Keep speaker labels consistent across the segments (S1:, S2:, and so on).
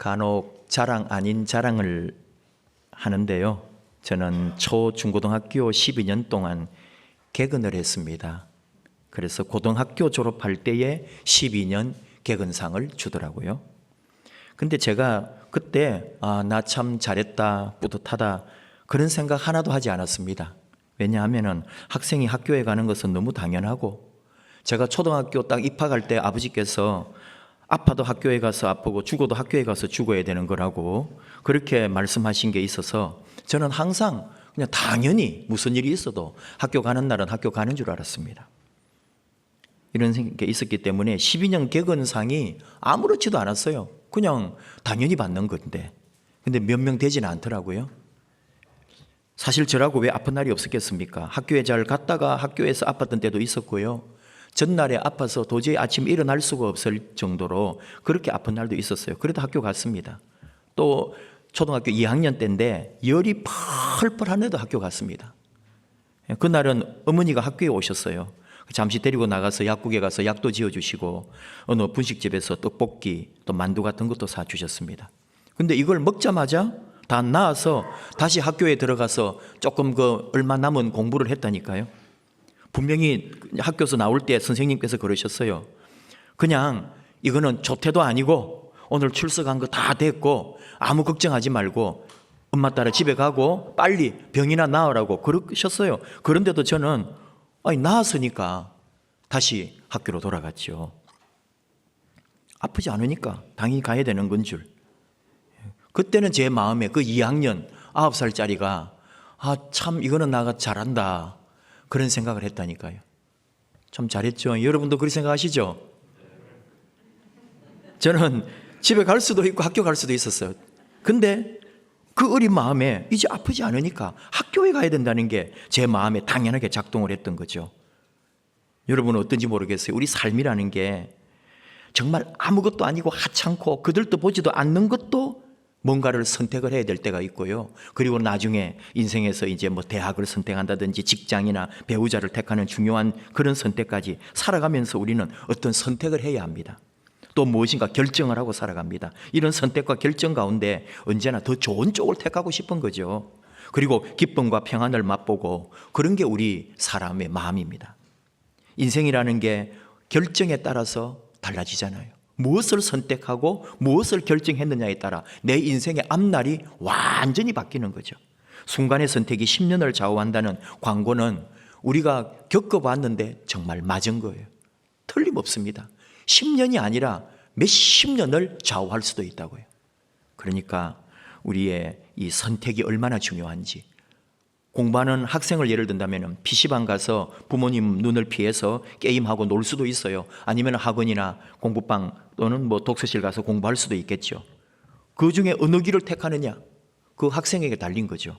S1: 간혹 자랑 아닌 자랑을 하는데요. 저는 초, 중고등학교 12년 동안 개근을 했습니다. 그래서 고등학교 졸업할 때에 12년 개근상을 주더라고요. 근데 제가 그때 나 참 잘했다, 뿌듯하다 그런 생각 하나도 하지 않았습니다. 왜냐하면 학생이 학교에 가는 것은 너무 당연하고, 제가 초등학교 딱 입학할 때 아버지께서 아파도 학교에 가서 아프고 죽어도 학교에 가서 죽어야 되는 거라고 그렇게 말씀하신 게 있어서 저는 항상 그냥 당연히 무슨 일이 있어도 학교 가는 날은 학교 가는 줄 알았습니다. 이런 게 있었기 때문에 12년 개근상이 아무렇지도 않았어요. 그냥 당연히 받는 건데, 근데 몇 명 되지는 않더라고요. 사실 저라고 왜 아픈 날이 없었겠습니까? 학교에 잘 갔다가 학교에서 아팠던 때도 있었고요. 전날에 아파서 도저히 아침에 일어날 수가 없을 정도로 그렇게 아픈 날도 있었어요. 그래도 학교 갔습니다. 또 초등학교 2학년 때인데 열이 펄펄 하는데도 학교 갔습니다. 그날은 어머니가 학교에 오셨어요. 잠시 데리고 나가서 약국에 가서 약도 지어주시고 어느 분식집에서 떡볶이 또 만두 같은 것도 사주셨습니다. 근데 이걸 먹자마자 다 나아서 다시 학교에 들어가서 조금 얼마 남은 공부를 했다니까요. 분명히 학교에서 나올 때 선생님께서 그러셨어요. 그냥 이거는 조퇴도 아니고 오늘 출석한 거 다 됐고 아무 걱정하지 말고 엄마 따라 집에 가고 빨리 병이나 나으라고 그러셨어요. 그런데도 저는 나았으니까 다시 학교로 돌아갔죠. 아프지 않으니까 당연히 가야 되는 건 줄. 그때는 제 마음에 그 2학년 9살짜리가 참 이거는 나가 잘한다 그런 생각을 했다니까요. 참 잘했죠. 여러분도 그렇게 생각하시죠? 저는 집에 갈 수도 있고 학교 갈 수도 있었어요. 근데 그 어린 마음에 이제 아프지 않으니까 학교에 가야 된다는 게 제 마음에 당연하게 작동을 했던 거죠. 여러분은 어떤지 모르겠어요. 우리 삶이라는 게 정말 아무것도 아니고 하찮고 그들도 보지도 않는 것도 뭔가를 선택을 해야 될 때가 있고요. 그리고 나중에 인생에서 이제 대학을 선택한다든지 직장이나 배우자를 택하는 중요한 그런 선택까지 살아가면서 우리는 어떤 선택을 해야 합니다. 또 무엇인가 결정을 하고 살아갑니다. 이런 선택과 결정 가운데 언제나 더 좋은 쪽을 택하고 싶은 거죠. 그리고 기쁨과 평안을 맛보고 그런 게 우리 사람의 마음입니다. 인생이라는 게 결정에 따라서 달라지잖아요. 무엇을 선택하고 무엇을 결정했느냐에 따라 내 인생의 앞날이 완전히 바뀌는 거죠. 순간의 선택이 10년을 좌우한다는 광고는 우리가 겪어봤는데 정말 맞은 거예요. 틀림없습니다. 10년이 아니라 몇십 년을 좌우할 수도 있다고요. 그러니까 우리의 이 선택이 얼마나 중요한지, 공부하는 학생을 예를 든다면 PC방 가서 부모님 눈을 피해서 게임하고 놀 수도 있어요. 아니면 학원이나 공부방 또는 독서실 가서 공부할 수도 있겠죠. 그 중에 어느 길을 택하느냐, 그 학생에게 달린 거죠.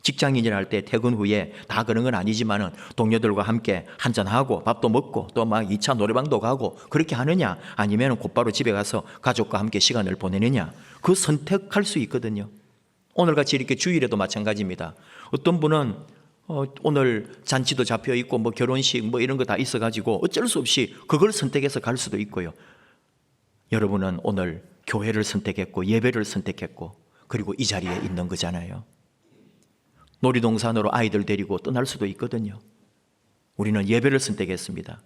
S1: 직장인이라 할 때 퇴근 후에 다 그런 건 아니지만은 동료들과 함께 한잔하고 밥도 먹고 또 2차 노래방도 가고 그렇게 하느냐, 아니면 곧바로 집에 가서 가족과 함께 시간을 보내느냐, 그 선택할 수 있거든요. 오늘같이 이렇게 주일에도 마찬가지입니다. 어떤 분은 오늘 잔치도 잡혀 있고 결혼식 이런 거 다 있어가지고 어쩔 수 없이 그걸 선택해서 갈 수도 있고요. 여러분은 오늘 교회를 선택했고 예배를 선택했고 그리고 이 자리에 있는 거잖아요. 놀이동산으로 아이들 데리고 떠날 수도 있거든요. 우리는 예배를 선택했습니다.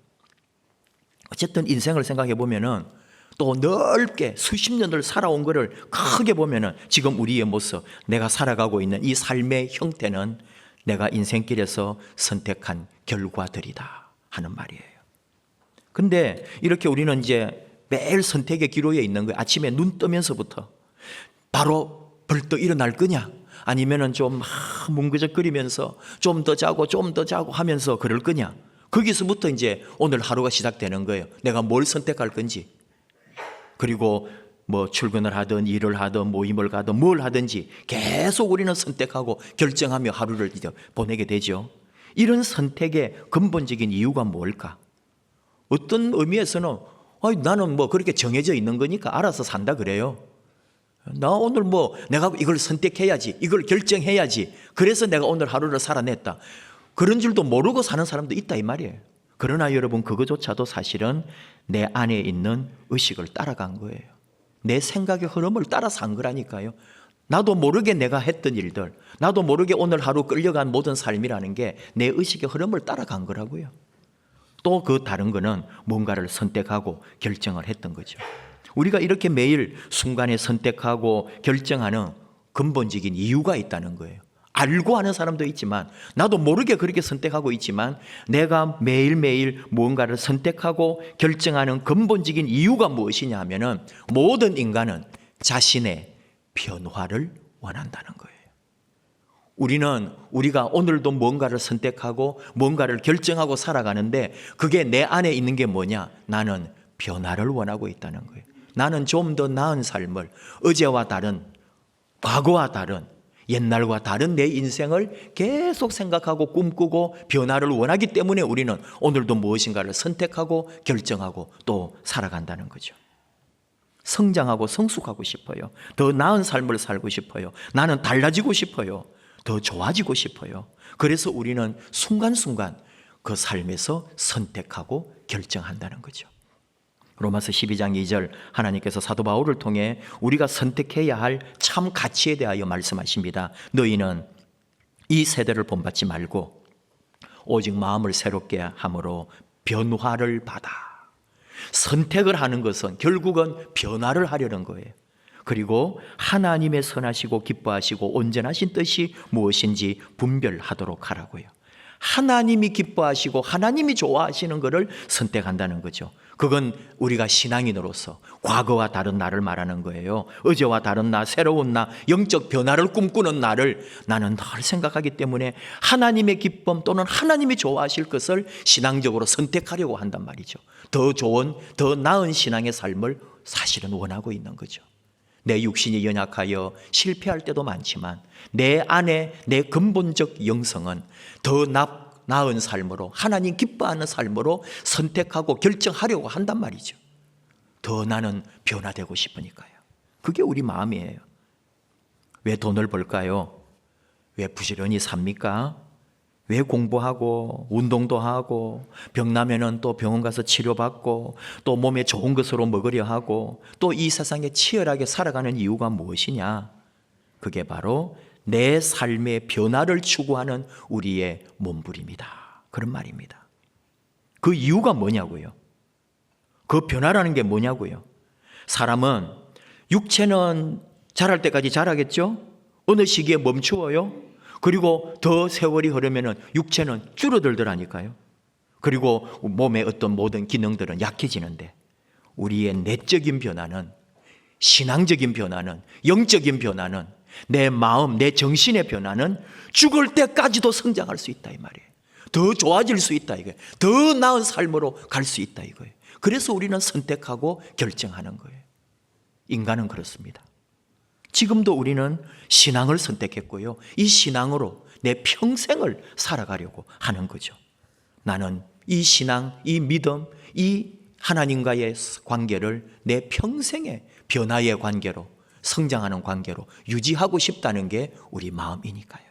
S1: 어쨌든 인생을 생각해 보면은 또 넓게 수십 년을 살아온 것을 크게 보면은 지금 우리의 모습, 내가 살아가고 있는 이 삶의 형태는 내가 인생길에서 선택한 결과들이다 하는 말이에요. 근데 이렇게 우리는 이제 매일 선택의 기로에 있는 거예요. 아침에 눈 뜨면서부터 바로 벌떡 일어날 거냐, 아니면은 좀 뭉그적거리면서 좀 더 자고 하면서 그럴 거냐. 거기서부터 이제 오늘 하루가 시작되는 거예요. 내가 뭘 선택할 건지. 그리고 출근을 하든 일을 하든 모임을 가든 뭘 하든지 계속 우리는 선택하고 결정하며 하루를 이제 보내게 되죠. 이런 선택의 근본적인 이유가 뭘까? 어떤 의미에서는 나는 그렇게 정해져 있는 거니까 알아서 산다 그래요. 나 오늘 내가 이걸 선택해야지, 이걸 결정해야지, 그래서 내가 오늘 하루를 살아냈다, 그런 줄도 모르고 사는 사람도 있다 이 말이에요. 그러나 여러분, 그거조차도 사실은 내 안에 있는 의식을 따라간 거예요. 내 생각의 흐름을 따라 산 거라니까요. 나도 모르게 내가 했던 일들, 나도 모르게 오늘 하루 끌려간 모든 삶이라는 게 내 의식의 흐름을 따라간 거라고요. 또 그 다른 거는 뭔가를 선택하고 결정을 했던 거죠. 우리가 이렇게 매일 순간에 선택하고 결정하는 근본적인 이유가 있다는 거예요. 알고 하는 사람도 있지만 나도 모르게 그렇게 선택하고 있지만 내가 매일매일 무언가를 선택하고 결정하는 근본적인 이유가 무엇이냐 하면은 모든 인간은 자신의 변화를 원한다는 거예요. 우리가 오늘도 뭔가를 선택하고 뭔가를 결정하고 살아가는데 그게 내 안에 있는 게 뭐냐? 나는 변화를 원하고 있다는 거예요. 나는 좀 더 나은 삶을, 어제와 다른, 과거와 다른, 옛날과 다른 내 인생을 계속 생각하고 꿈꾸고 변화를 원하기 때문에 우리는 오늘도 무엇인가를 선택하고 결정하고 또 살아간다는 거죠. 성장하고 성숙하고 싶어요. 더 나은 삶을 살고 싶어요. 나는 달라지고 싶어요. 더 좋아지고 싶어요. 그래서 우리는 순간순간 그 삶에서 선택하고 결정한다는 거죠. 로마서 12장 2절 하나님께서 사도 바울을 통해 우리가 선택해야 할 참 가치에 대하여 말씀하십니다. 너희는 이 세대를 본받지 말고 오직 마음을 새롭게 함으로 변화를 받아. 선택을 하는 것은 결국은 변화를 하려는 거예요. 그리고 하나님의 선하시고 기뻐하시고 온전하신 뜻이 무엇인지 분별하도록 하라고요. 하나님이 기뻐하시고 하나님이 좋아하시는 것을 선택한다는 거죠. 그건 우리가 신앙인으로서 과거와 다른 나를 말하는 거예요. 어제와 다른 나, 새로운 나, 영적 변화를 꿈꾸는 나를 나는 늘 생각하기 때문에 하나님의 기쁨 또는 하나님이 좋아하실 것을 신앙적으로 선택하려고 한단 말이죠. 더 좋은, 더 나은 신앙의 삶을 사실은 원하고 있는 거죠. 내 육신이 연약하여 실패할 때도 많지만 내 안에 내 근본적 영성은 더 나은 삶으로 하나님 기뻐하는 삶으로 선택하고 결정하려고 한단 말이죠. 더 나는 변화되고 싶으니까요. 그게 우리 마음이에요. 왜 돈을 벌까요? 왜 부지런히 삽니까? 왜 공부하고 운동도 하고 병나면은 또 병원 가서 치료받고 또 몸에 좋은 것으로 먹으려 하고 또 이 세상에 치열하게 살아가는 이유가 무엇이냐? 그게 바로 내 삶의 변화를 추구하는 우리의 몸부림이다. 그런 말입니다. 그 이유가 뭐냐고요? 그 변화라는 게 뭐냐고요? 사람은 육체는 자랄 때까지 자라겠죠? 어느 시기에 멈추어요? 그리고 더 세월이 흐르면 육체는 줄어들더라니까요. 그리고 몸의 어떤 모든 기능들은 약해지는데 우리의 내적인 변화는, 신앙적인 변화는, 영적인 변화는, 내 마음, 내 정신의 변화는 죽을 때까지도 성장할 수 있다 이 말이에요. 더 좋아질 수 있다 이거예요. 더 나은 삶으로 갈 수 있다 이거예요. 그래서 우리는 선택하고 결정하는 거예요. 인간은 그렇습니다. 지금도 우리는 신앙을 선택했고요. 이 신앙으로 내 평생을 살아가려고 하는 거죠. 나는 이 신앙, 이 믿음, 이 하나님과의 관계를 내 평생의 변화의 관계로, 성장하는 관계로 유지하고 싶다는 게 우리 마음이니까요.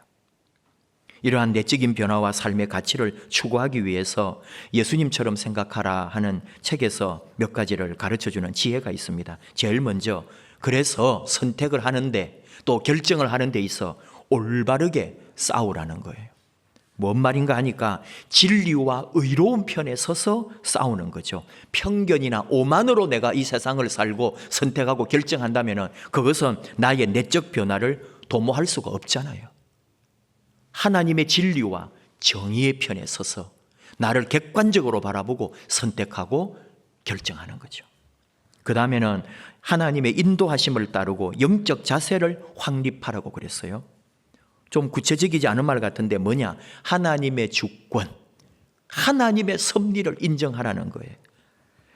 S1: 이러한 내적인 변화와 삶의 가치를 추구하기 위해서 예수님처럼 생각하라 하는 책에서 몇 가지를 가르쳐주는 지혜가 있습니다. 제일 먼저 그래서 선택을 하는데 또 결정을 하는 데 있어 올바르게 싸우라는 거예요. 뭔 말인가 하니까 진리와 의로운 편에 서서 싸우는 거죠. 편견이나 오만으로 내가 이 세상을 살고 선택하고 결정한다면 그것은 나의 내적 변화를 도모할 수가 없잖아요. 하나님의 진리와 정의의 편에 서서 나를 객관적으로 바라보고 선택하고 결정하는 거죠. 그 다음에는 하나님의 인도하심을 따르고 영적 자세를 확립하라고 그랬어요. 좀 구체적이지 않은 말 같은데 뭐냐? 하나님의 주권, 하나님의 섭리를 인정하라는 거예요.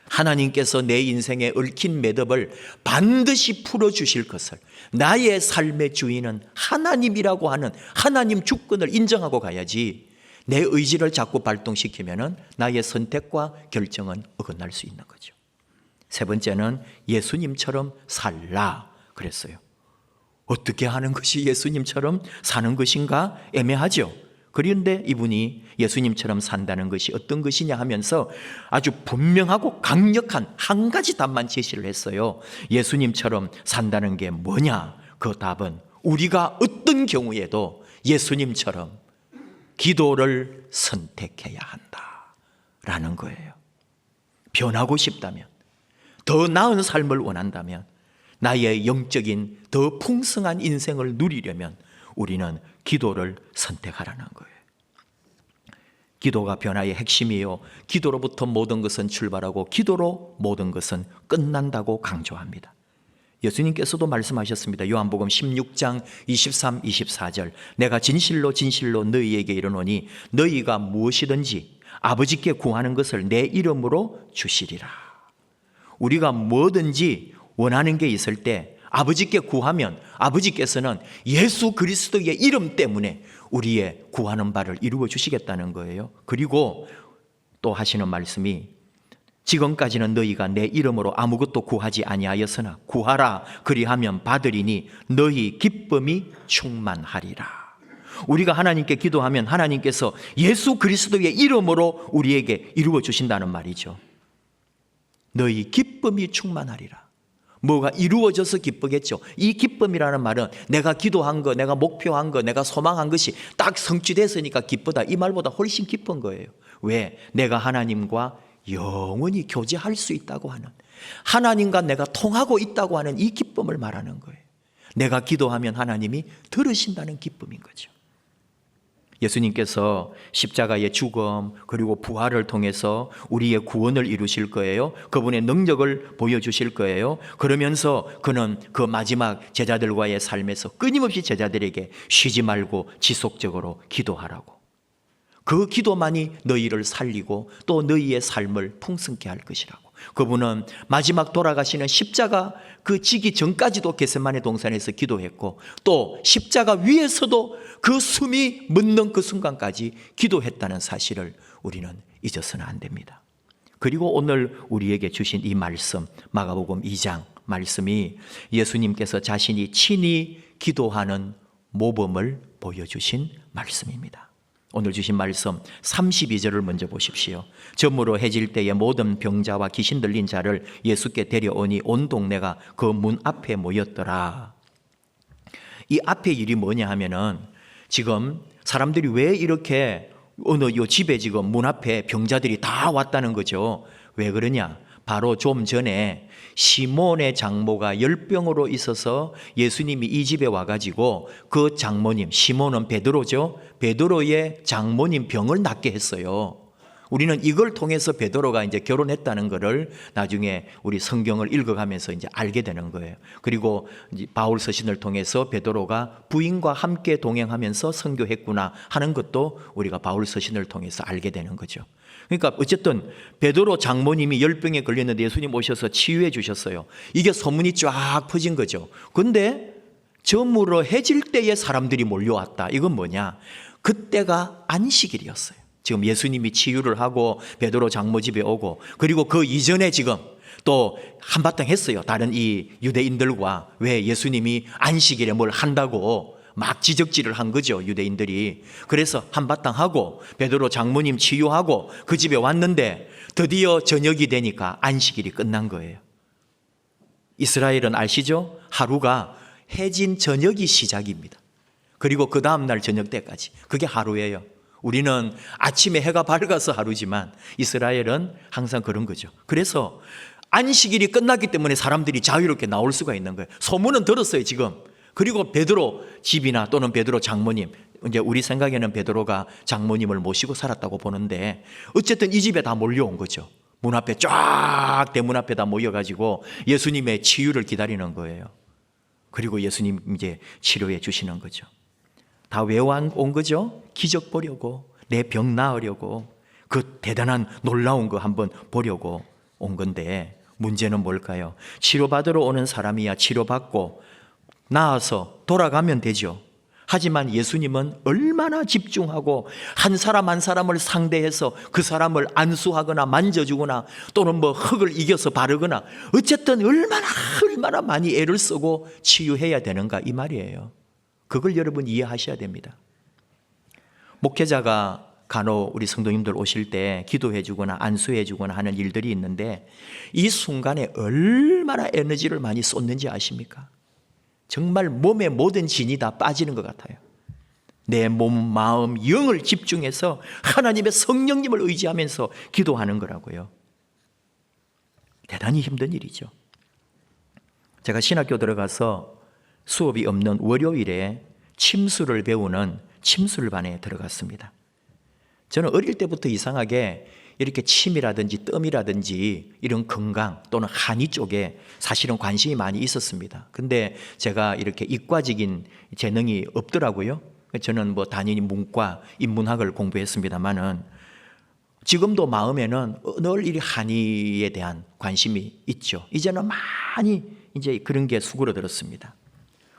S1: 하나님께서 내 인생에 얽힌 매듭을 반드시 풀어주실 것을, 나의 삶의 주인은 하나님이라고 하는 하나님 주권을 인정하고 가야지 내 의지를 자꾸 발동시키면 나의 선택과 결정은 어긋날 수 있는 거죠. 세 번째는 예수님처럼 살라 그랬어요. 어떻게 하는 것이 예수님처럼 사는 것인가 애매하죠. 그런데 이분이 예수님처럼 산다는 것이 어떤 것이냐 하면서 아주 분명하고 강력한 한 가지 답만 제시를 했어요. 예수님처럼 산다는 게 뭐냐? 그 답은 우리가 어떤 경우에도 예수님처럼 기도를 선택해야 한다라는 거예요. 변하고 싶다면, 더 나은 삶을 원한다면, 나의 영적인 더 풍성한 인생을 누리려면 우리는 기도를 선택하라는 거예요. 기도가 변화의 핵심이에요. 기도로부터 모든 것은 출발하고 기도로 모든 것은 끝난다고 강조합니다. 예수님께서도 말씀하셨습니다. 요한복음 16장 23, 24절 내가 진실로 진실로 너희에게 이르노니 너희가 무엇이든지 아버지께 구하는 것을 내 이름으로 주시리라. 우리가 뭐든지 원하는 게 있을 때 아버지께 구하면 아버지께서는 예수 그리스도의 이름 때문에 우리의 구하는 바를 이루어 주시겠다는 거예요. 그리고 또 하시는 말씀이 지금까지는 너희가 내 이름으로 아무것도 구하지 아니하였으나 구하라 그리하면 받으리니 너희 기쁨이 충만하리라. 우리가 하나님께 기도하면 하나님께서 예수 그리스도의 이름으로 우리에게 이루어 주신다는 말이죠. 너희 기쁨이 충만하리라. 뭐가 이루어져서 기쁘겠죠. 이 기쁨이라는 말은 내가 기도한 거, 내가 목표한 거, 내가 소망한 것이 딱 성취됐으니까 기쁘다. 이 말보다 훨씬 기쁜 거예요. 왜? 내가 하나님과 영원히 교제할 수 있다고 하는, 하나님과 내가 통하고 있다고 하는 이 기쁨을 말하는 거예요. 내가 기도하면 하나님이 들으신다는 기쁨인 거죠. 예수님께서 십자가의 죽음 그리고 부활을 통해서 우리의 구원을 이루실 거예요. 그분의 능력을 보여주실 거예요. 그러면서 그는 그 마지막 제자들과의 삶에서 끊임없이 제자들에게 쉬지 말고 지속적으로 기도하라고. 그 기도만이 너희를 살리고 또 너희의 삶을 풍성케 할 것이라고. 그분은 마지막 돌아가시는 십자가 그 지기 전까지도 겟세마네 동산에서 기도했고 또 십자가 위에서도 그 숨이 멎는 그 순간까지 기도했다는 사실을 우리는 잊어서는 안 됩니다. 그리고 오늘 우리에게 주신 이 말씀 마가복음 2장 말씀이 예수님께서 자신이 친히 기도하는 모범을 보여주신 말씀입니다. 오늘 주신 말씀 32절을 먼저 보십시오. 저물어 해질 때에 모든 병자와 귀신 들린 자를 예수께 데려오니 온 동네가 그 문 앞에 모였더라. 이 앞에 일이 뭐냐 하면은 지금 사람들이 왜 이렇게 어느 요 집에 지금 문 앞에 병자들이 다 왔다는 거죠. 왜 그러냐? 바로 좀 전에 시몬의 장모가 열병으로 있어서 예수님이 이 집에 와가지고 그 장모님, 시몬은 베드로죠. 베드로의 장모님 병을 낫게 했어요. 우리는 이걸 통해서 베드로가 이제 결혼했다는 것을 나중에 우리 성경을 읽어가면서 이제 알게 되는 거예요. 그리고 이제 바울 서신을 통해서 베드로가 부인과 함께 동행하면서 선교했구나 하는 것도 우리가 바울 서신을 통해서 알게 되는 거죠. 그러니까 어쨌든 베드로 장모님이 열병에 걸렸는데 예수님 오셔서 치유해 주셨어요. 이게 소문이 쫙 퍼진 거죠. 그런데 저물어 해질 때에 사람들이 몰려왔다. 이건 뭐냐? 그때가 안식일이었어요. 지금 예수님이 치유를 하고 베드로 장모 집에 오고 그리고 그 이전에 지금 또 한바탕 했어요. 다른 이 유대인들과 왜 예수님이 안식일에 뭘 한다고 막 지적질을 한 거죠. 유대인들이. 그래서 한바탕 하고 베드로 장모님 치유하고 그 집에 왔는데 드디어 저녁이 되니까 안식일이 끝난 거예요. 이스라엘은 아시죠? 하루가 해진 저녁이 시작입니다. 그리고 그 다음날 저녁 때까지. 그게 하루예요. 우리는 아침에 해가 밝아서 하루지만 이스라엘은 항상 그런 거죠. 그래서 안식일이 끝났기 때문에 사람들이 자유롭게 나올 수가 있는 거예요. 소문은 들었어요 지금. 그리고 베드로 집이나 또는 베드로 장모님, 이제 우리 생각에는 베드로가 장모님을 모시고 살았다고 보는데 어쨌든 이 집에 다 몰려온 거죠. 문 앞에 쫙 대문 앞에 다 모여가지고 예수님의 치유를 기다리는 거예요. 그리고 예수님 이제 치료해 주시는 거죠. 다 왜 온 거죠? 기적 보려고, 내 병 나으려고, 그 대단한 놀라운 거 한번 보려고 온 건데 문제는 뭘까요? 치료받으러 오는 사람이야 치료받고 나아서 돌아가면 되죠. 하지만 예수님은 얼마나 집중하고 한 사람 한 사람을 상대해서 그 사람을 안수하거나 만져주거나 또는 뭐 흙을 이겨서 바르거나 어쨌든 얼마나 많이 애를 쓰고 치유해야 되는가 이 말이에요. 그걸 여러분 이해하셔야 됩니다. 목회자가 간혹 우리 성도님들 오실 때 기도해 주거나 안수해 주거나 하는 일들이 있는데 이 순간에 얼마나 에너지를 많이 쏟는지 아십니까? 정말 몸의 모든 진이 다 빠지는 것 같아요. 내 몸, 마음, 영을 집중해서 하나님의 성령님을 의지하면서 기도하는 거라고요. 대단히 힘든 일이죠. 제가 신학교 들어가서 수업이 없는 월요일에 침수를 배우는 침술반에 들어갔습니다. 저는 어릴 때부터 이상하게 이렇게 침이라든지 뜸이라든지 이런 건강 또는 한의 쪽에 사실은 관심이 많이 있었습니다. 근데 제가 이렇게 이과적인 재능이 없더라고요. 저는 뭐 단연히 문과, 인문학을 공부했습니다만은 지금도 마음에는 늘 이 한의에 대한 관심이 있죠. 이제는 많이 이제 그런 게 수그러들었습니다.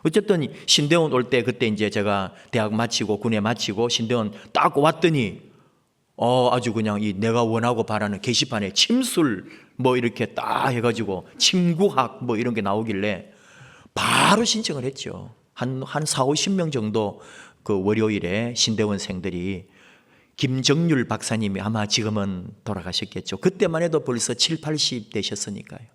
S1: 어쨌든 신대원 올 때 그때 이제 제가 대학 마치고 군에 마치고 신대원 딱 왔더니 아주 그냥 이 내가 원하고 바라는 게시판에 침술 뭐 이렇게 딱 해가지고 침구학 뭐 이런 게 나오길래 바로 신청을 했죠. 한 4, 50명 정도 그 월요일에 신대원생들이 김정률 박사님이 아마 지금은 돌아가셨겠죠. 그때만 해도 벌써 7, 80 되셨으니까요.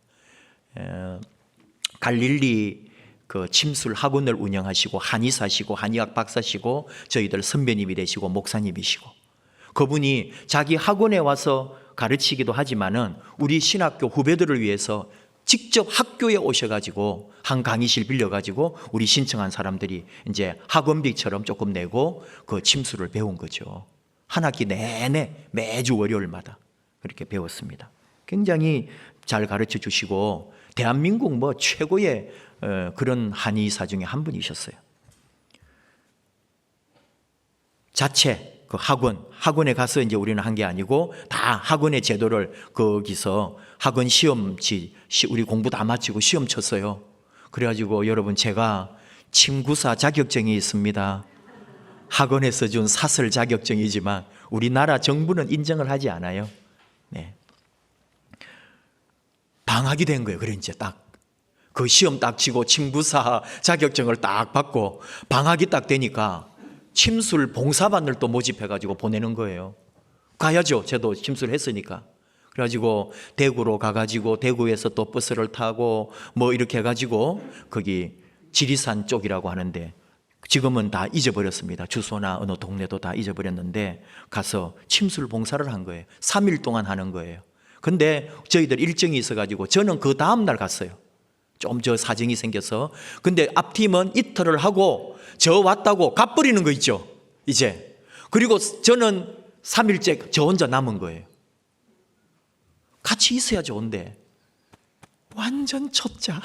S1: 갈릴리 그 침술 학원을 운영하시고 한의사시고 한의학 박사시고 저희들 선배님이 되시고 목사님이시고 그분이 자기 학원에 와서 가르치기도 하지만은 우리 신학교 후배들을 위해서 직접 학교에 오셔가지고 한 강의실 빌려가지고 우리 신청한 사람들이 이제 학원비처럼 조금 내고 그 침술을 배운 거죠. 한 학기 내내 매주 월요일마다 그렇게 배웠습니다. 굉장히 잘 가르쳐 주시고 대한민국 뭐 최고의 그런 한의사 중에 한 분이셨어요. 자체 그 학원에 가서 이제 우리는 한 게 아니고 다 학원의 제도를 거기서 학원 시험지 우리 공부 다 마치고 시험 쳤어요. 그래가지고 여러분 제가 침구사 자격증이 있습니다. 학원에서 준 사설 자격증이지만 우리나라 정부는 인정을 하지 않아요. 네. 방학이 된 거예요. 그래 이제 딱 그 시험 딱 치고 침구사 자격증을 딱 받고 방학이 딱 되니까 침술 봉사반을 또 모집해가지고 보내는 거예요. 가야죠. 저도 침술 했으니까. 그래가지고 대구로 가가지고 대구에서 또 버스를 타고 뭐 이렇게 해가지고 거기 지리산 쪽이라고 하는데 지금은 다 잊어버렸습니다. 주소나 어느 동네도 다 잊어버렸는데 가서 침술 봉사를 한 거예요. 3일 동안 하는 거예요. 근데 저희들 일정이 있어가지고 저는 그 다음날 갔어요. 좀 저 사정이 생겨서. 근데 앞팀은 이틀을 하고 저 왔다고 가버리는 거 있죠. 이제. 그리고 저는 3일째 저 혼자 남은 거예요. 같이 있어야 좋은데 완전 초짜.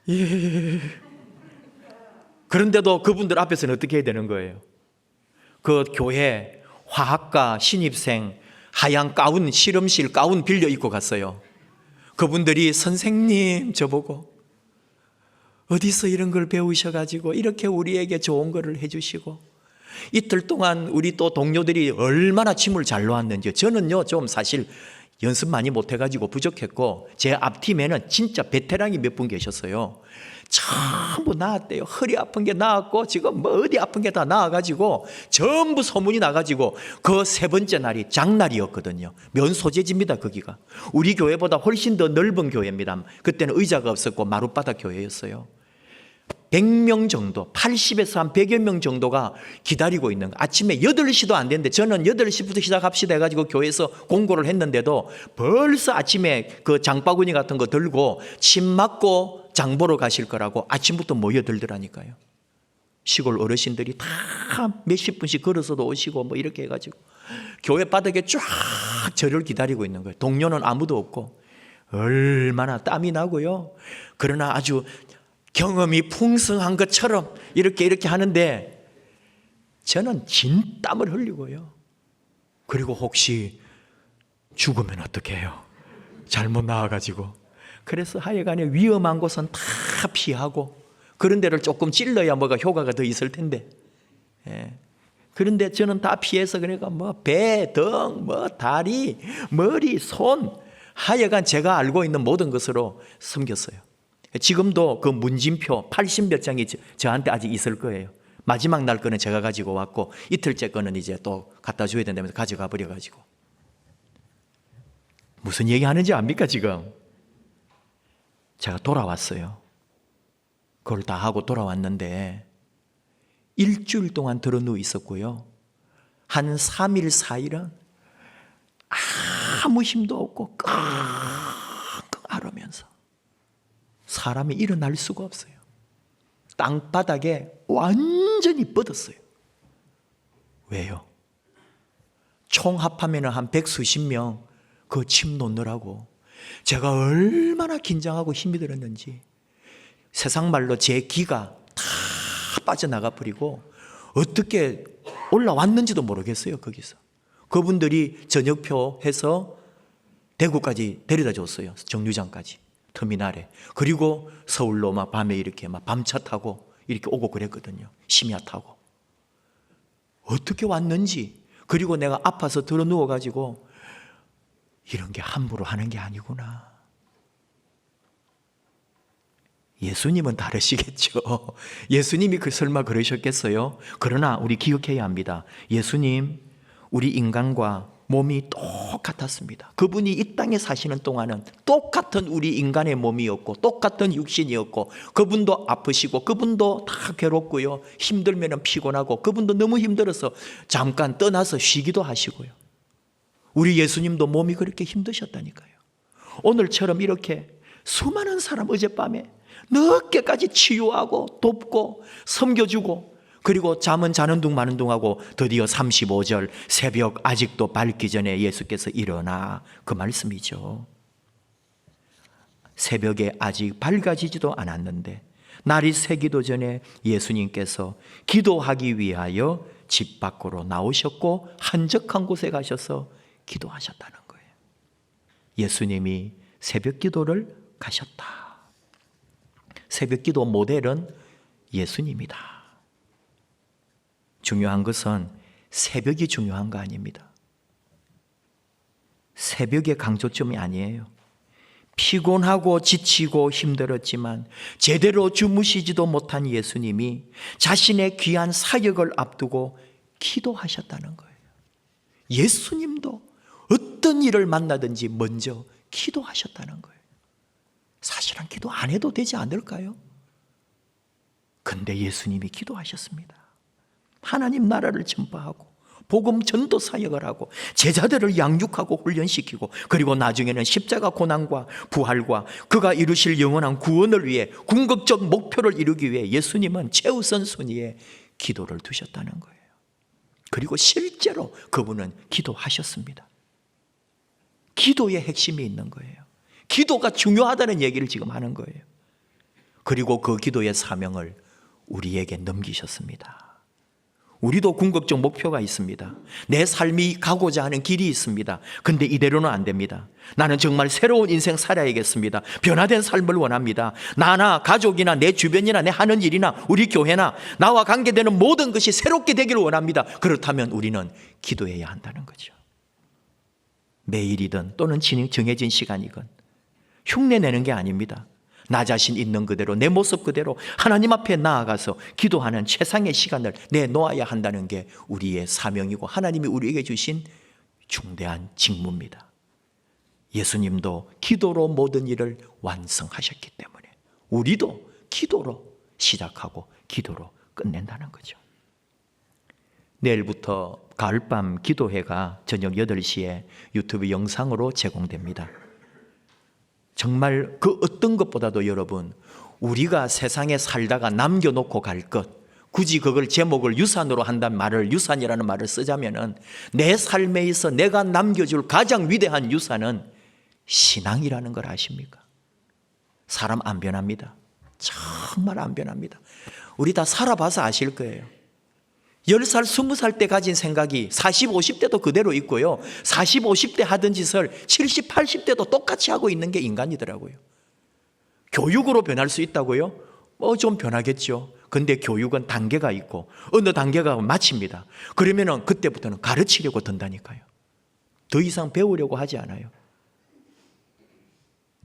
S1: 예. 그런데도 그분들 앞에서는 어떻게 해야 되는 거예요? 그 교회 화학과 신입생 하얀 가운 실험실 가운 빌려 입고 갔어요. 그분들이 선생님 저보고 어디서 이런 걸 배우셔가지고 이렇게 우리에게 좋은 거를 해주시고 이틀 동안 우리 또 동료들이 얼마나 침을 잘 놓았는지 저는요 좀 사실 연습 많이 못해가지고 부족했고 제 앞팀에는 진짜 베테랑이 몇 분 계셨어요. 전부 나았대요. 허리 아픈 게 나았고 지금 뭐 어디 아픈 게 다 나아가지고 전부 소문이 나가지고 그 세 번째 날이 장날이었거든요. 면 소재지입니다. 거기가 우리 교회보다 훨씬 더 넓은 교회입니다. 그때는 의자가 없었고 마룻바닥 교회였어요. 100명 정도 80에서 한 100여 명 정도가 기다리고 있는 거. 아침에 8시도 안 됐는데 저는 8시부터 시작합시다 해가지고 교회에서 공고를 했는데도 벌써 아침에 그 장바구니 같은 거 들고 침 맞고 장 보러 가실 거라고 아침부터 모여들더라니까요. 시골 어르신들이 다 몇십 분씩 걸어서도 오시고 뭐 이렇게 해가지고 교회 바닥에 쫙 저를 기다리고 있는 거예요. 동료는 아무도 없고 얼마나 땀이 나고요. 그러나 아주 경험이 풍성한 것처럼 이렇게 하는데 저는 진땀을 흘리고요. 그리고 혹시 죽으면 어떻게 해요? 잘못 나와가지고. 그래서 하여간에 위험한 곳은 다 피하고 그런 데를 조금 찔러야 뭐가 효과가 더 있을 텐데. 예. 그런데 저는 다 피해서 그러니까 뭐 배, 등, 뭐 다리, 머리, 손 하여간 제가 알고 있는 모든 것으로 섬겼어요. 지금도 그 문진표 80몇 장이 저한테 아직 있을 거예요. 마지막 날 거는 제가 가지고 왔고 이틀째 거는 이제 또 갖다 줘야 된다면서 가져가 버려가지고. 무슨 얘기 하는지 압니까 지금? 제가 돌아왔어요. 그걸 다 하고 돌아왔는데 일주일 동안 들어누워 있었고요. 한 3일 4일은 아무 힘도 없고 끙끙 앓으면서 사람이 일어날 수가 없어요. 땅바닥에 완전히 뻗었어요. 왜요? 총 합하면 한 100수십 명 그 침 놓느라고 제가 얼마나 긴장하고 힘이 들었는지 세상 말로 제 기가 다 빠져나가 버리고 어떻게 올라왔는지도 모르겠어요. 거기서 그분들이 저녁표 해서 대구까지 데려다 줬어요. 정류장까지 터미널에. 그리고 서울로 막 밤에 이렇게 막 밤차 타고 이렇게 오고 그랬거든요. 심야 타고. 어떻게 왔는지, 그리고 내가 아파서 들어 누워가지고 이런 게 함부로 하는 게 아니구나. 예수님은 다르시겠죠. 예수님이 설마 그러셨겠어요? 그러나 우리 기억해야 합니다. 예수님, 우리 인간과 몸이 똑같았습니다. 그분이 이 땅에 사시는 동안은 똑같은 우리 인간의 몸이었고 똑같은 육신이었고 그분도 아프시고 그분도 다 괴롭고요. 힘들면 피곤하고 그분도 너무 힘들어서 잠깐 떠나서 쉬기도 하시고요. 우리 예수님도 몸이 그렇게 힘드셨다니까요. 오늘처럼 이렇게 수많은 사람 어젯밤에 늦게까지 치유하고 돕고 섬겨주고 그리고 잠은 자는 둥 마는 둥 하고 드디어 35절 새벽 아직도 밝기 전에 예수께서 일어나, 그 말씀이죠. 새벽에 아직 밝아지지도 않았는데 날이 새기도 전에 예수님께서 기도하기 위하여 집 밖으로 나오셨고 한적한 곳에 가셔서 기도하셨다는 거예요. 예수님이 새벽 기도를 가셨다. 새벽 기도 모델은 예수님이다. 중요한 것은 새벽이 중요한 거 아닙니다. 새벽의 강조점이 아니에요. 피곤하고 지치고 힘들었지만 제대로 주무시지도 못한 예수님이 자신의 귀한 사역을 앞두고 기도하셨다는 거예요. 예수님도 어떤 일을 만나든지 먼저 기도하셨다는 거예요. 사실은 기도 안 해도 되지 않을까요? 근데 예수님이 기도하셨습니다. 하나님 나라를 전파하고 복음 전도 사역을 하고 제자들을 양육하고 훈련시키고 그리고 나중에는 십자가 고난과 부활과 그가 이루실 영원한 구원을 위해 궁극적 목표를 이루기 위해 예수님은 최우선 순위에 기도를 두셨다는 거예요. 그리고 실제로 그분은 기도하셨습니다. 기도의 핵심이 있는 거예요. 기도가 중요하다는 얘기를 지금 하는 거예요. 그리고 그 기도의 사명을 우리에게 넘기셨습니다. 우리도 궁극적 목표가 있습니다. 내 삶이 가고자 하는 길이 있습니다. 근데 이대로는 안 됩니다. 나는 정말 새로운 인생 살아야겠습니다. 변화된 삶을 원합니다. 나나 가족이나 내 주변이나 내 하는 일이나 우리 교회나 나와 관계되는 모든 것이 새롭게 되기를 원합니다. 그렇다면 우리는 기도해야 한다는 거죠. 매일이든 또는 정해진 시간이건 흉내내는 게 아닙니다. 나 자신 있는 그대로 내 모습 그대로 하나님 앞에 나아가서 기도하는 최상의 시간을 내놓아야 한다는 게 우리의 사명이고 하나님이 우리에게 주신 중대한 직무입니다. 예수님도 기도로 모든 일을 완성하셨기 때문에 우리도 기도로 시작하고 기도로 끝낸다는 거죠. 내일부터 가을밤 기도회가 저녁 8시에 유튜브 영상으로 제공됩니다. 정말 그 어떤 것보다도 여러분, 우리가 세상에 살다가 남겨놓고 갈 것, 굳이 그걸 제목을 유산으로 한다는 말을, 유산이라는 말을 쓰자면은 내 삶에 있어 내가 남겨줄 가장 위대한 유산은 신앙이라는 걸 아십니까? 사람 안 변합니다. 정말 안 변합니다. 우리 다 살아봐서 아실 거예요. 10살, 20살 때 가진 생각이 40, 50대도 그대로 있고요. 40, 50대 하던 짓을 70, 80대도 똑같이 하고 있는 게 인간이더라고요. 교육으로 변할 수 있다고요? 좀 변하겠죠. 근데 교육은 단계가 있고 어느 단계가 마칩니다. 그러면은 그때부터는 가르치려고 든다니까요. 더 이상 배우려고 하지 않아요.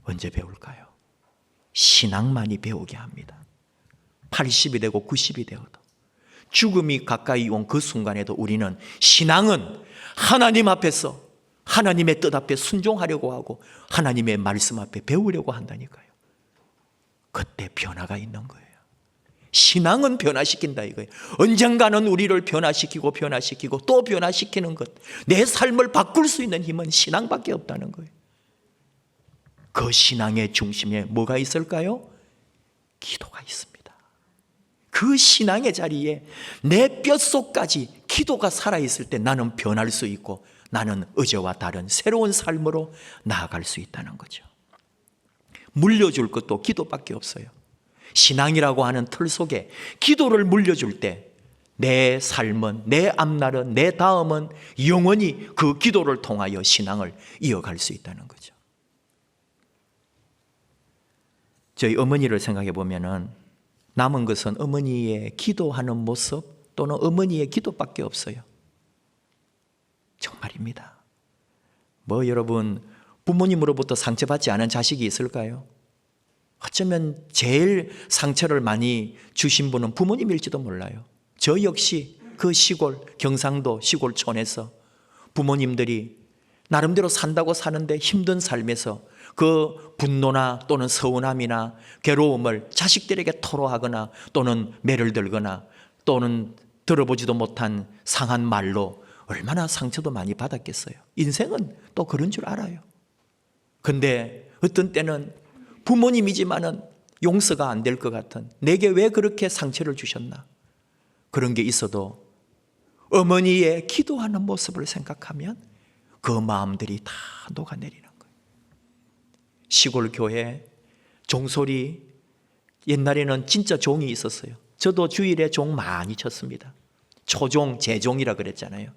S1: 언제 배울까요? 신앙만이 배우게 합니다. 80이 되고 90이 되어도 죽음이 가까이 온 그 순간에도 우리는 신앙은 하나님 앞에서 하나님의 뜻 앞에 순종하려고 하고 하나님의 말씀 앞에 배우려고 한다니까요. 그때 변화가 있는 거예요. 신앙은 변화시킨다 이거예요. 언젠가는 우리를 변화시키고 또 변화시키는 것, 내 삶을 바꿀 수 있는 힘은 신앙밖에 없다는 거예요. 그 신앙의 중심에 뭐가 있을까요? 기도가 있습니다. 그 신앙의 자리에 내 뼛속까지 기도가 살아있을 때 나는 변할 수 있고 나는 어제와 다른 새로운 삶으로 나아갈 수 있다는 거죠. 물려줄 것도 기도밖에 없어요. 신앙이라고 하는 틀 속에 기도를 물려줄 때 내 삶은, 내 앞날은, 내 다음은 영원히 그 기도를 통하여 신앙을 이어갈 수 있다는 거죠. 저희 어머니를 생각해 보면은 남은 것은 어머니의 기도하는 모습 또는 어머니의 기도밖에 없어요. 정말입니다. 뭐 여러분, 부모님으로부터 상처받지 않은 자식이 있을까요? 어쩌면 제일 상처를 많이 주신 분은 부모님일지도 몰라요. 저 역시 그 시골, 경상도 시골촌에서 부모님들이 나름대로 산다고 사는데 힘든 삶에서 그 분노나 또는 서운함이나 괴로움을 자식들에게 토로하거나 또는 매를 들거나 또는 들어보지도 못한 상한 말로 얼마나 상처도 많이 받았겠어요. 인생은 또 그런 줄 알아요. 근데 어떤 때는 부모님이지만은 용서가 안 될 것 같은, 내게 왜 그렇게 상처를 주셨나, 그런 게 있어도 어머니의 기도하는 모습을 생각하면 그 마음들이 다 녹아내리는 거예요. 시골 교회 종소리, 옛날에는 진짜 종이 있었어요. 저도 주일에 종 많이 쳤습니다. 초종, 재종이라 그랬잖아요.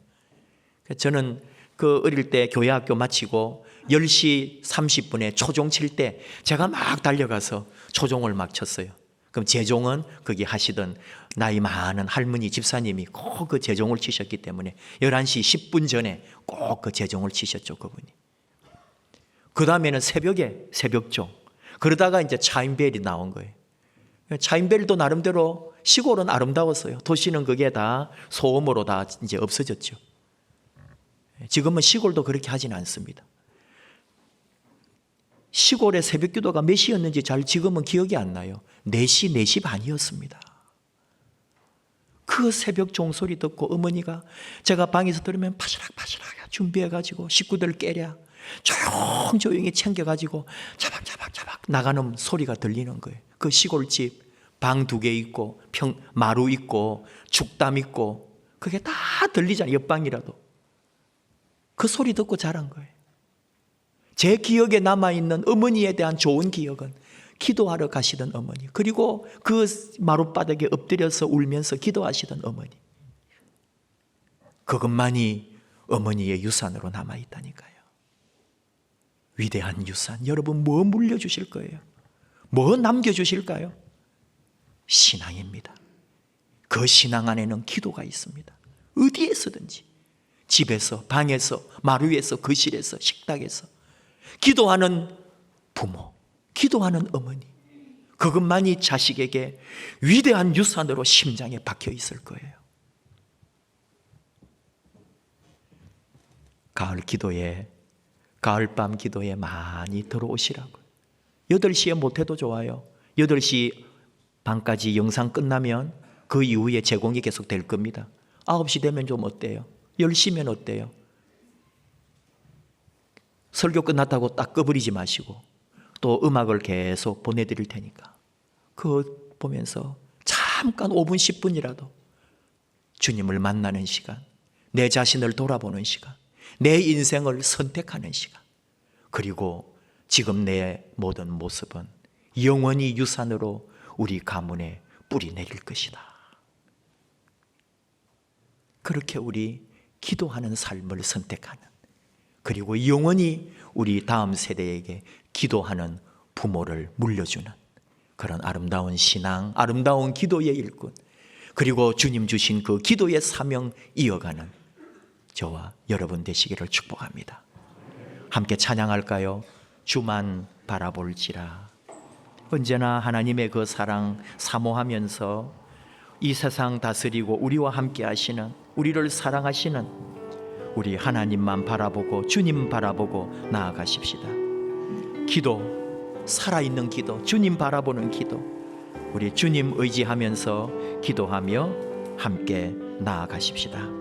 S1: 저는 그 어릴 때 교회 학교 마치고 10시 30분에 초종 칠 때 제가 막 달려가서 초종을 막 쳤어요. 그럼 재종은 거기 하시던 나이 많은 할머니 집사님이 꼭 그 재종을 치셨기 때문에 11시 10분 전에 꼭 그 재종을 치셨죠, 그분이. 그 다음에는 새벽에 새벽종. 그러다가 이제 차인벨이 나온 거예요. 차인벨도 나름대로 시골은 아름다웠어요. 도시는 그게 다 소음으로 다 이제 없어졌죠. 지금은 시골도 그렇게 하지는 않습니다. 시골의 새벽 기도가 몇 시였는지 잘 지금은 기억이 안 나요. 4시, 4시 반이었습니다. 그 새벽 종소리 듣고 어머니가 제가 방에서 들으면 파시락 준비해가지고 식구들 깨랴 조용히 챙겨가지고 자박자박 나가는 소리가 들리는 거예요. 그 시골집 방 2개 있고 마루 있고 죽담 있고 그게 다 들리잖아요. 옆방이라도. 그 소리 듣고 자란 거예요. 제 기억에 남아있는 어머니에 대한 좋은 기억은 기도하러 가시던 어머니, 그리고 그 마룻바닥에 엎드려서 울면서 기도하시던 어머니, 그것만이 어머니의 유산으로 남아있다니까요. 위대한 유산. 여러분 뭐 물려주실 거예요? 뭐 남겨주실까요? 신앙입니다. 그 신앙 안에는 기도가 있습니다. 어디에서든지, 집에서, 방에서, 마루 위에서, 거실에서, 식탁에서 기도하는 부모, 기도하는 어머니, 그것만이 자식에게 위대한 유산으로 심장에 박혀 있을 거예요. 가을 기도에, 가을밤 기도에 많이 들어오시라고요. 8시에 못해도 좋아요. 8시 반까지 영상 끝나면 그 이후에 제공이 계속 될 겁니다. 9시 되면 좀 어때요? 10시면 어때요? 설교 끝났다고 딱 꺼버리지 마시고 또 음악을 계속 보내드릴 테니까 그거 보면서 잠깐 5분 10분이라도 주님을 만나는 시간, 내 자신을 돌아보는 시간, 내 인생을 선택하는 시간, 그리고 지금 내 모든 모습은 영원히 유산으로 우리 가문에 뿌리 내릴 것이다. 그렇게 우리 기도하는 삶을 선택하는, 그리고 영원히 우리 다음 세대에게 기도하는 부모를 물려주는 그런 아름다운 신앙, 아름다운 기도의 일꾼, 그리고 주님 주신 그 기도의 사명 이어가는 저와 여러분 되시기를 축복합니다. 함께 찬양할까요? 주만 바라볼지라. 언제나 하나님의 그 사랑 사모하면서 이 세상 다스리고 우리와 함께 하시는, 우리를 사랑하시는 우리 하나님만 바라보고 주님 바라보고 나아가십시다. 기도, 살아있는 기도, 주님 바라보는 기도, 우리 주님 의지하면서 기도하며 함께 나아가십시다.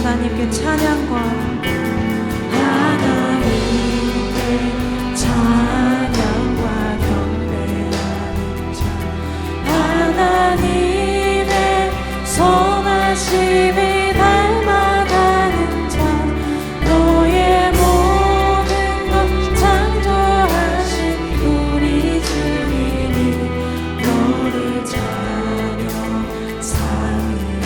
S2: 하나님께 찬양과 하나님께 찬양과 경배하는 자 하나님의 선하심을 닮아가는 자 너의 모든 것 창조하신 우리 주님이 너를 자녀 삼으셨네.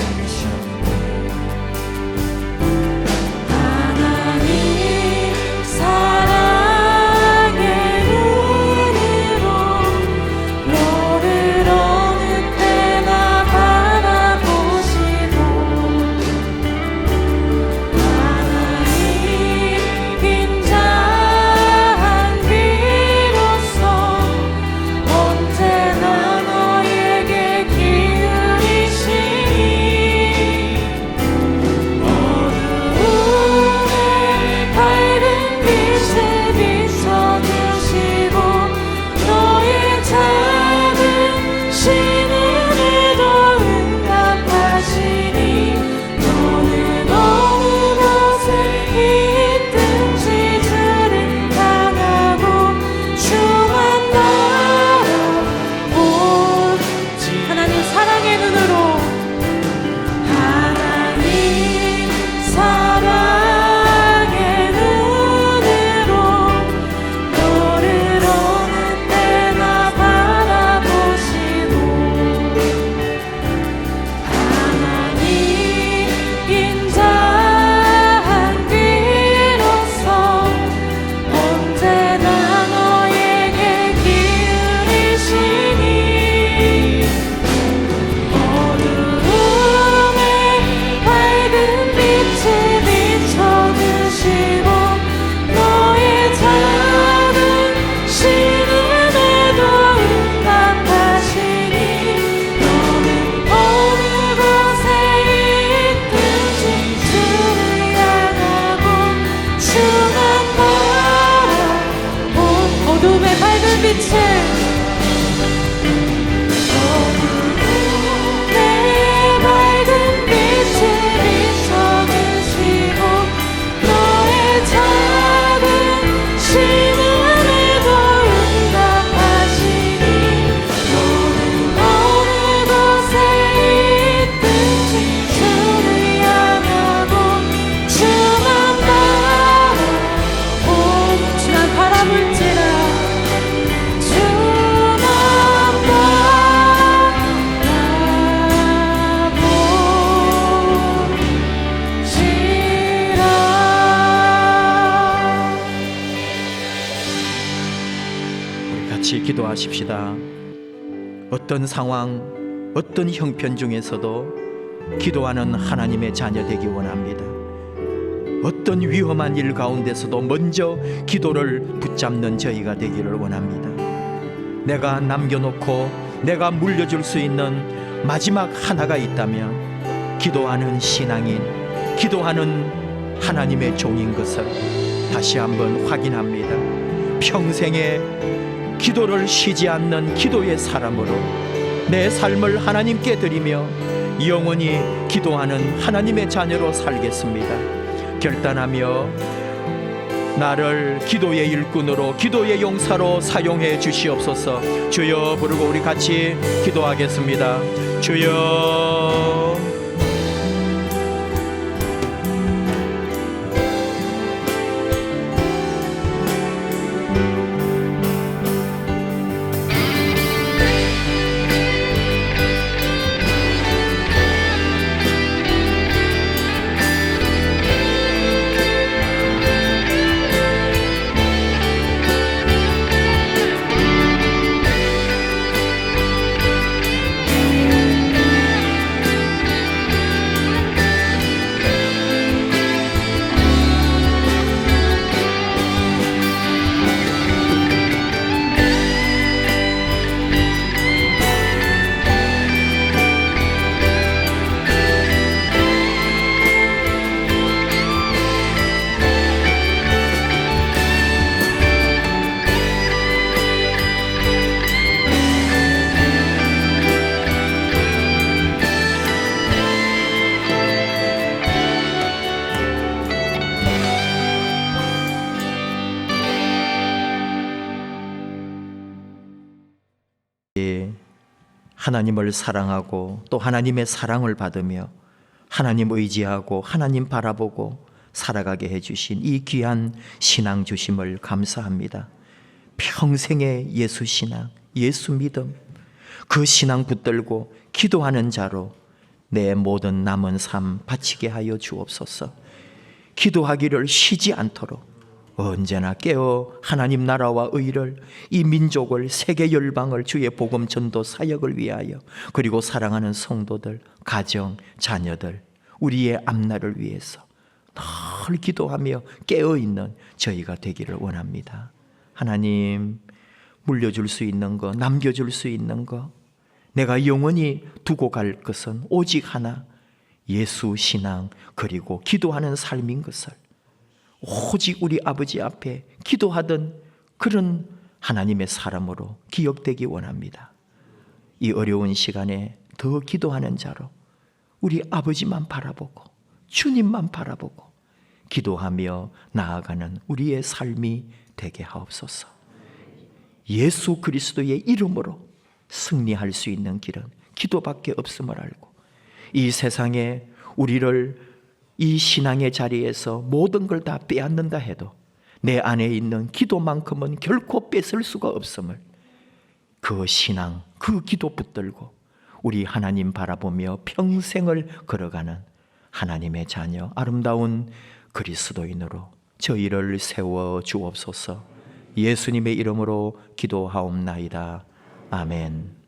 S2: 내 밝은 빛을 비춰주시고 너의 작은 심음에도 응답하시니 너는 어느 곳에 있든지 주를 향하고 주만 바라보 주만 바라볼지라
S1: 같이 기도하십시다. 어떤 상황, 어떤 형편 중에서도 기도하는 하나님의 자녀 되기 원합니다. 어떤 위험한 일 가운데서도 먼저 기도를 붙잡는 저희가 되기를 원합니다. 내가 남겨놓고 내가 물려줄 수 있는 마지막 하나가 있다면 기도하는 신앙인, 기도하는 하나님의 종인 것을 다시 한번 확인합니다. 평생에 기도를 쉬지 않는 기도의 사람으로 내 삶을 하나님께 드리며 영원히 기도하는 하나님의 자녀로 살겠습니다. 결단하며 나를 기도의 일꾼으로, 기도의 용사로 사용해 주시옵소서. 주여 부르고 우리 같이 기도하겠습니다. 주여. 하나님을 사랑하고 또 하나님의 사랑을 받으며 하나님 의지하고 하나님 바라보고 살아가게 해주신 이 귀한 신앙 주심을 감사합니다. 평생의 예수 신앙, 예수 믿음, 그 신앙 붙들고 기도하는 자로 내 모든 남은 삶 바치게 하여 주옵소서. 기도하기를 쉬지 않도록 언제나 깨어 하나님 나라와 의를, 이 민족을, 세계 열방을 주의 복음 전도 사역을 위하여, 그리고 사랑하는 성도들, 가정, 자녀들, 우리의 앞날을 위해서 늘 기도하며 깨어있는 저희가 되기를 원합니다. 하나님, 물려줄 수 있는 것, 남겨줄 수 있는 것, 내가 영원히 두고 갈 것은 오직 하나, 예수 신앙 그리고 기도하는 삶인 것을 오직 우리 아버지 앞에 기도하던 그런 하나님의 사람으로 기억되기 원합니다. 이 어려운 시간에 더 기도하는 자로 우리 아버지만 바라보고 주님만 바라보고 기도하며 나아가는 우리의 삶이 되게 하옵소서. 예수 그리스도의 이름으로 승리할 수 있는 길은 기도밖에 없음을 알고, 이 세상에 우리를 이 신앙의 자리에서 모든 걸 다 빼앗는다 해도 내 안에 있는 기도만큼은 결코 뺏을 수가 없음을, 그 신앙, 그 기도 붙들고 우리 하나님 바라보며 평생을 걸어가는 하나님의 자녀, 아름다운 그리스도인으로 저희를 세워 주옵소서. 예수님의 이름으로 기도하옵나이다. 아멘.